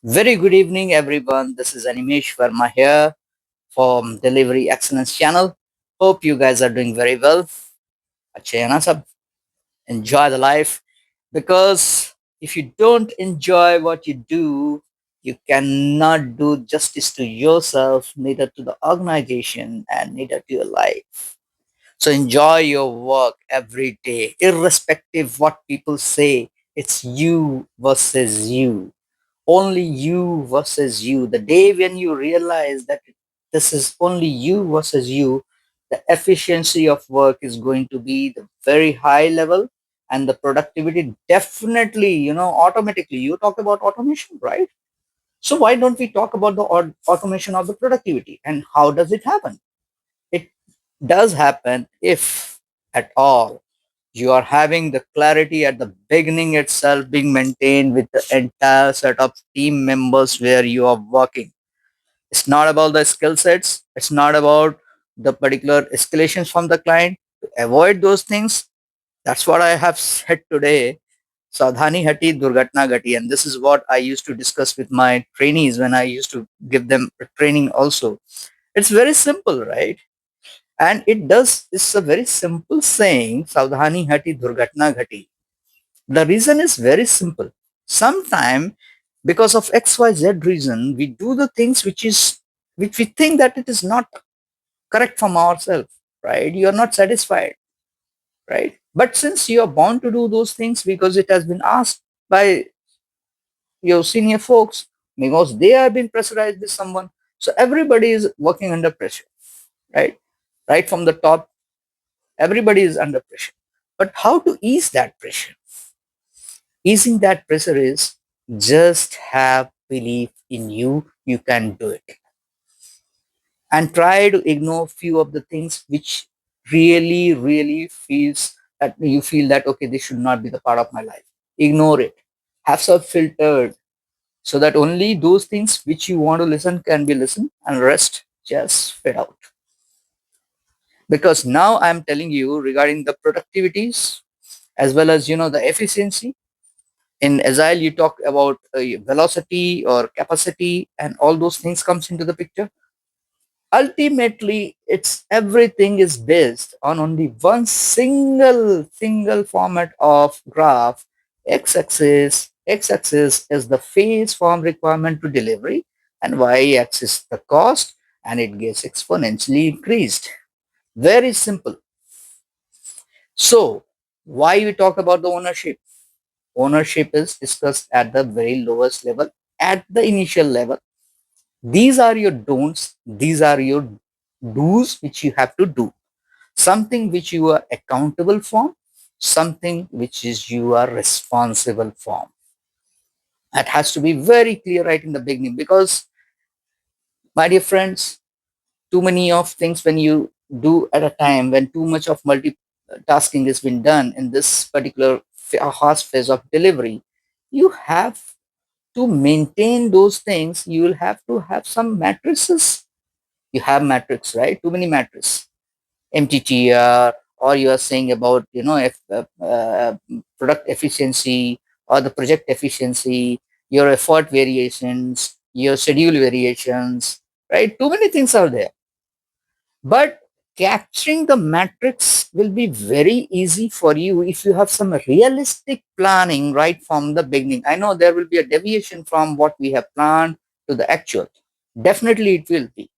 Very good evening, everyone. This is Animesh Verma here from Delivery Excellence Channel. Hope you guys are doing very well. अच्छे हैं ना सब? Enjoy the life because if you don't enjoy what you do, you cannot do justice to yourself, neither to the organization, and neither to your life. So enjoy your work every day, irrespective what people say. It's you versus you, only you versus you. The day when you realize that this is only you versus you, the efficiency of work is going to be the very high level, and the productivity definitely, automatically. You talk about automation, right? So why don't we talk about the automation of the productivity and how does it happen? It does happen if at all you are having the clarity at the beginning itself being maintained with the entire set of team members where you are working. It's not about the skill sets, it's not about the particular escalations from the client. To avoid those things, that's what I have said today. Sadhani hati durgatna gati, and this is what I used to discuss with my trainees when I used to give them training also. It's very simple, right? And it's a very simple saying, Saudhani hati durgatna ghati. The reason is very simple. Sometime, because of XYZ reason, we do the things which we think that it is not correct from ourselves, right? You are not satisfied, right? But since you are bound to do those things because it has been asked by your senior folks, because they have been pressurized with someone. So everybody is working under pressure, right? Right from the top, everybody is under pressure. But how to ease that pressure? Easing that pressure is just have belief in you. You can do it. And try to ignore few of the things which really feels that you feel that, okay, this should not be the part of my life. Ignore it. Have some filtered so that only those things which you want to listen can be listened and rest just fade out. Because now I'm telling you regarding the productivities as well as the efficiency. In Agile, you talk about velocity or capacity, and all those things comes into the picture. Ultimately, it's everything is based on only one single format of graph. X-axis is the phase from requirement to delivery, and y-axis the cost, and it gets exponentially increased. Very simple. So, why we talk about the ownership? Ownership is discussed at the very lowest level, at the initial level. These are your don'ts, these are your do's which you have to do. Something which you are accountable for, something which is you are responsible for. That has to be very clear right in the beginning because, my dear friends, too many of things when you do at a time, when too much of multitasking has been done in this particular fast phase of delivery, you have to maintain those things. You will have to have some matrices. You have matrix, right? Too many matrices, mttr, or you are saying about product efficiency or the project efficiency, your effort variations, your schedule variations, right? Too many things are there, but capturing the matrix will be very easy for you if you have some realistic planning right from the beginning. I know there will be a deviation from what we have planned to the actual. Definitely it will be.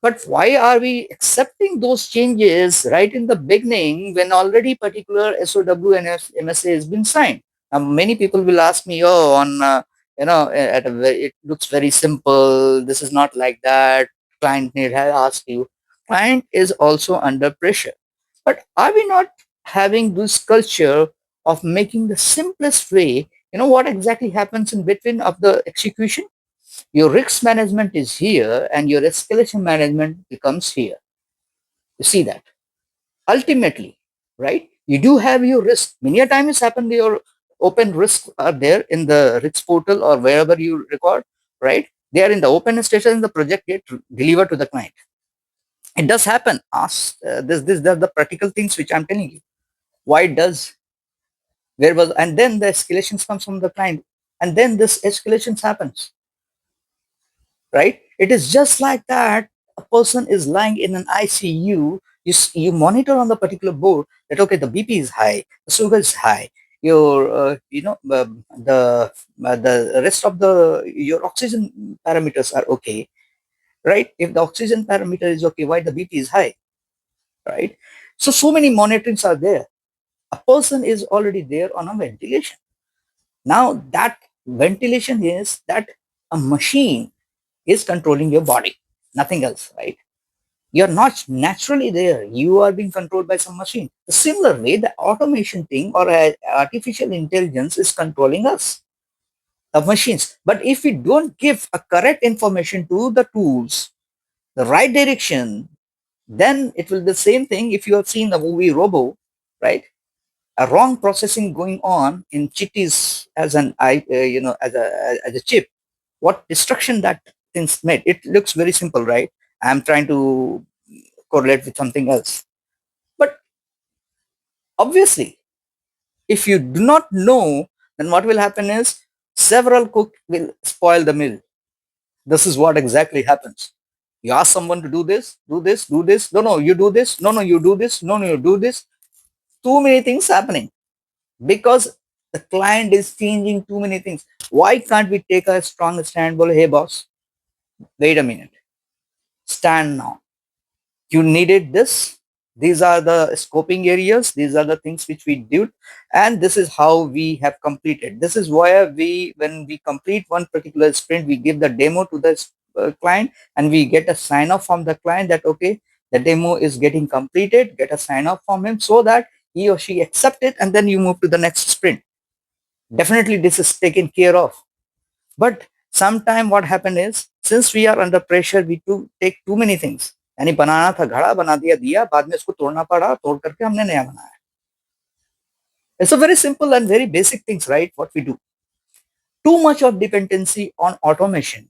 But why are we accepting those changes right in the beginning when already particular SOW and MSA has been signed? Many people will ask me, oh, it looks very simple. This is not like that. Client need have asked you. Client is also under pressure. But are we not having this culture of making the simplest way? You know what exactly happens in between of the execution? Your risk management is here and your escalation management becomes here. You see that? Ultimately, right? You do have your risk. Many a time it's happened your open risks are there in the risk portal or wherever you record, right? They are in the open station, the project get delivered to the client. It does happen. Ask the practical things which I'm telling you. Why it does? Where was, and then the escalations comes from the client, and then this escalations happens. right? It is just like that. A person is lying in an ICU. You monitor on the particular board that okay, the BP is high, the sugar is high, your the rest of the your oxygen parameters are okay, right? If the oxygen parameter is okay, why the BP is high, right? So many monitorings are there. A person is already there on a ventilation. Now that ventilation is that a machine is controlling your body, nothing else, right? You're not naturally there. You are being controlled by some machine. The similar way, the automation thing or artificial intelligence is controlling us, the machines. But if we don't give a correct information to the tools, the right direction, then it will be the same thing. If you have seen the movie Robo, right? A wrong processing going on in chitties as an as a chip. What destruction that things made. It looks very simple, right? I'm trying to correlate with something else. But obviously, if you do not know, then what will happen is several cook will spoil the meal. This is what exactly happens. You ask someone to do this, do this, do this. No, no, you do this. No, no, you do this. No, no, you do this. Too many things happening because the client is changing too many things. Why can't we take a strong stand? Well, hey, boss, wait a minute. Stand now. You needed this. These are the scoping areas. These are the things which we did, and this is how we have completed. This is why when we complete one particular sprint, we give the demo to the client, and we get a sign off from the client that okay, the demo is getting completed. Get a sign off from him so that he or she accept it, and then you move to the next sprint. Definitely, this is taken care of. But sometime what happened is since we are under pressure, we to take too many things. यानी बनाना था घड़ा बना दिया दिया बाद में इसको तोड़ना पड़ा तोड़ करके हमने नया बनाया. It's a very simple and very basic things, right? What we do. Too much of dependency on automation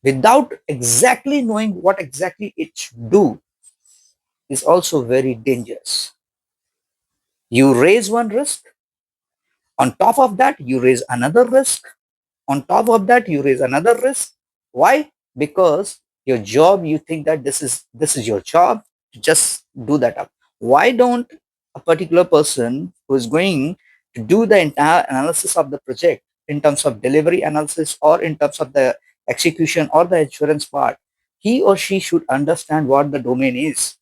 without exactly knowing what exactly it should do is also very dangerous. You raise one risk, on top of that you raise another risk, on top of that you raise another risk. Why? Because your job, you think that this is your job to just do that up. Why don't a particular person who is going to do the entire analysis of the project in terms of delivery analysis or in terms of the execution or the assurance part, he or she should understand what the domain is,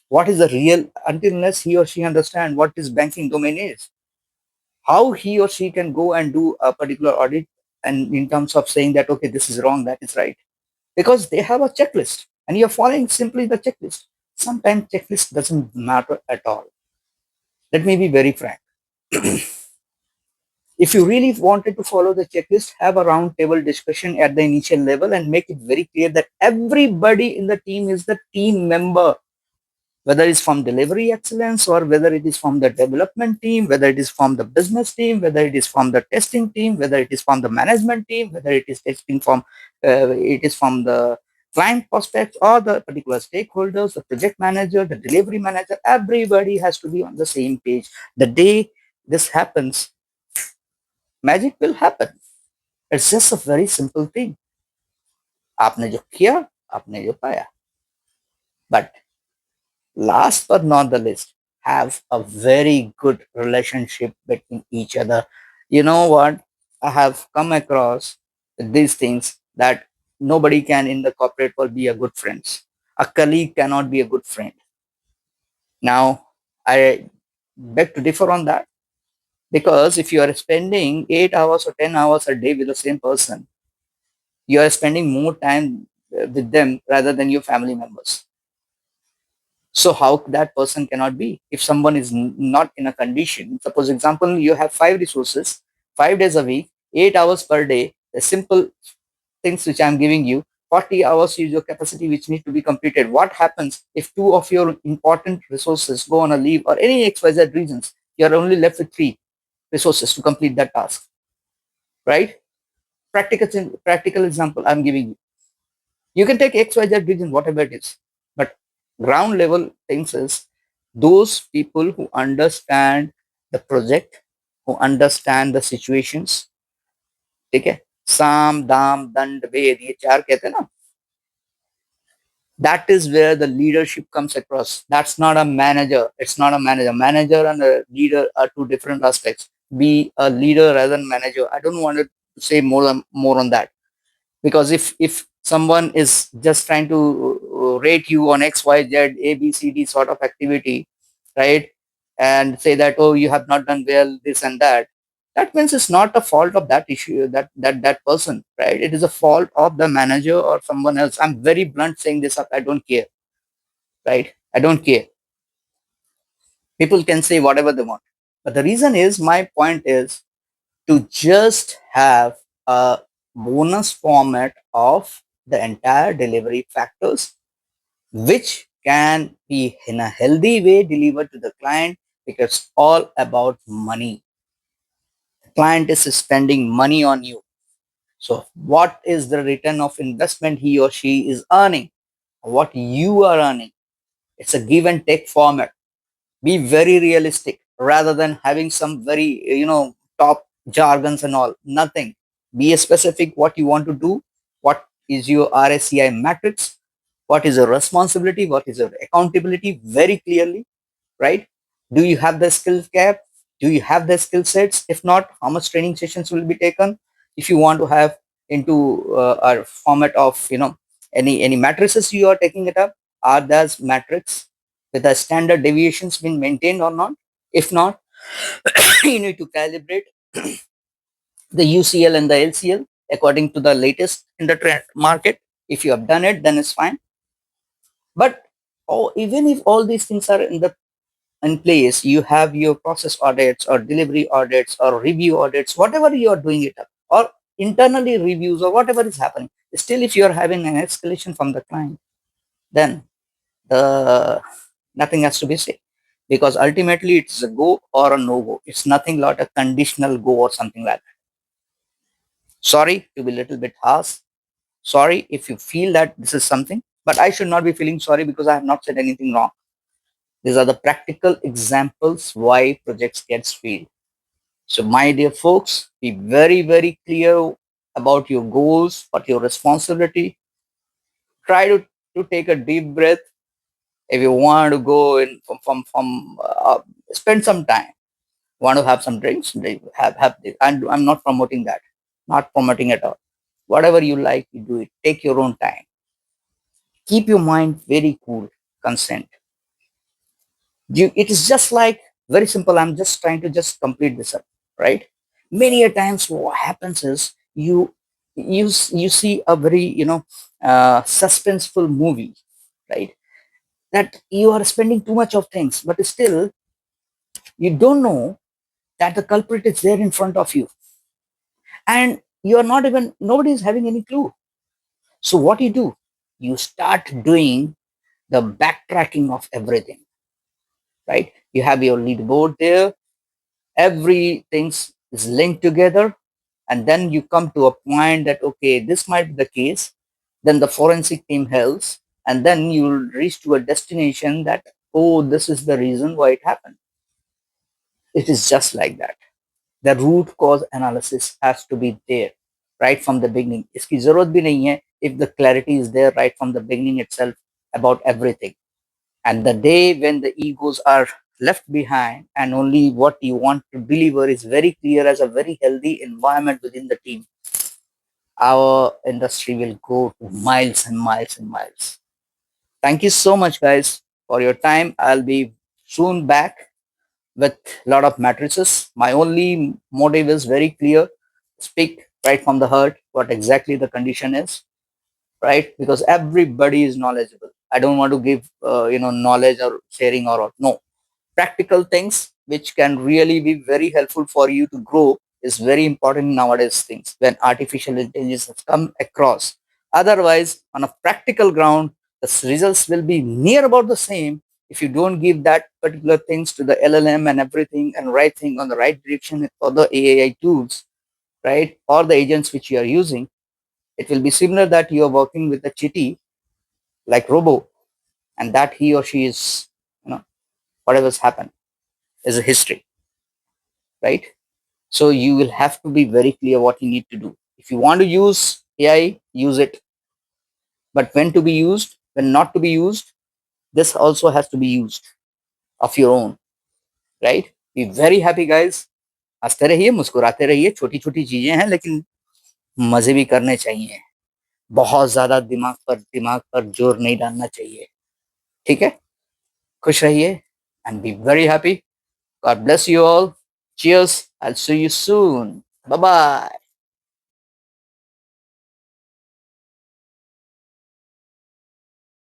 what is the real, until unless he or she understand what this banking domain is, how he or she can go and do a particular audit and in terms of saying that okay, this is wrong, that is right, because they have a checklist and you're following simply the checklist. Sometimes checklist doesn't matter at all. Let me be very frank. If you really wanted to follow the checklist, have a round table discussion at the initial level and make it very clear that everybody in the team is the team member, whether it's from delivery excellence or whether it is from the development team, whether it is from the business team, whether it is from the testing team, whether it is from the management team, whether it is testing from it is from the client prospects or the particular stakeholders, the project manager, the delivery manager, everybody has to be on the same page. The day this happens, magic will happen. It's just a very simple thing. आपने जो किया, आपने जो पाया. But last but not the least, have a very good relationship between each other. You know what? I have come across these things that nobody can in the corporate world be a good friends. A colleague cannot be a good friend. Now, I beg to differ on that because if you are spending 8 hours or 10 hours a day with the same person, you are spending more time with them rather than your family members. So how that person cannot be? If someone is not in a condition, suppose example, you have 5 resources, 5 days a week, 8 hours per day, the simple things which I'm giving you, 40 hours is your capacity which need to be completed. What happens if two of your important resources go on a leave or any XYZ reasons? You're only left with 3 resources to complete that task, right? Practical example I'm giving you. You can take XYZ region, whatever it is. But ground level things is those people who understand the project, who understand the situations. Okay. साम दाम दंड भेद, ये चार कहते हैं ना. That is where the leadership comes across. That's not a manager. It's not a manager. Manager and a leader are two different aspects. Be a leader rather than manager. I don't want to say more on that, because if someone is just trying to rate you on XYZ ABCD sort of activity, right, and say that, oh, you have not done well, this and that, that means it's not a fault of that issue, that person, right? It is a fault of the manager or someone else. I'm very blunt saying this up. I don't care, right? I don't care. People can say whatever they want, but the reason is, my point is to just have a bonus format of the entire delivery factors, which can be in a healthy way delivered to the client, because it's all about money. The client is spending money on you. So what is the return of investment he or she is earning? What you are earning? It's a give and take format. Be very realistic rather than having some very, top jargons and all. Nothing. Be specific what you want to do. What is your RSCI matrix? What is your responsibility? What is your accountability? Very clearly, right? Do you have the skill gap? Do you have the skill sets? If not, how much training sessions will be taken? If you want to have into a format of, any matrices you are taking it up, are those matrix with the standard deviations being maintained or not? If not, you need to calibrate the UCL and the LCL according to the latest in the trend market. If you have done it, then it's fine. But even if all these things are in place, you have your process audits or delivery audits or review audits, whatever you are doing it up, or internally reviews or whatever is happening. Still, if you are having an escalation from the client, then the nothing has to be said, because ultimately it's a go or a no go. It's nothing like a conditional go or something like that. Sorry to be a little bit harsh. Sorry if you feel that this is something, but I should not be feeling sorry because I have not said anything wrong. These are the practical examples why projects gets failed. So, my dear folks, be very, very clear about your goals, what your responsibility. Try to take a deep breath. If you want to go in spend some time. Want to have some drinks? Have this. I'm not promoting that. Not promoting at all. Whatever you like, you do it. Take your own time. Keep your mind very cool. Consent. It is just like very simple. I'm just trying to just complete this up, right? Many a times what happens is you see a very suspenseful movie, right? That you are spending too much of things, but still you don't know that the culprit is there in front of you, and you are not even, nobody is having any clue. So what you do, you start doing the backtracking of everything, right? You have your leaderboard there, everything is linked together, and then you come to a point that, okay, this might be the case. Then the forensic team helps, and then you will reach to a destination that, oh, this is the reason why it happened. It is just like that. The root cause analysis has to be there right from the beginning. इसकी जरूरत भी नहीं है if the clarity is there right from the beginning itself about everything. And the day when the egos are left behind and only what you want to deliver is very clear as a very healthy environment within the team, our industry will go to miles and miles and miles. Thank you so much, guys, for your time. I'll be soon back with a lot of matrices. My only motive is very clear: speak right from the heart what exactly the condition is, right? Because everybody is knowledgeable. I don't want to give knowledge or sharing or all. No, practical things which can really be very helpful for you to grow is very important nowadays things when artificial intelligence has come across. Otherwise, on a practical ground, the results will be near about the same if you don't give that particular things to the LLM and everything and right thing on the right direction for the AI tools, right? Or the agents which you are using. It will be similar that you are working with a chitty like robo, and that he or she is, whatever's happened is a history, right? So you will have to be very clear what you need to do. If you want to use AI, use it. But when to be used, when not to be used, this also has to be used of your own, right? Be very happy, guys. हंसते रहिए, मुस्कुराते रहिए, छोटी छोटी चीजें हैं लेकिन मजे भी करने चाहिए. बहुत ज्यादा दिमाग पर जोर नहीं डालना चाहिए. ठीक है? खुश रहिए and be very happy. God bless you all. Cheers. I'll see you soon. Bye bye.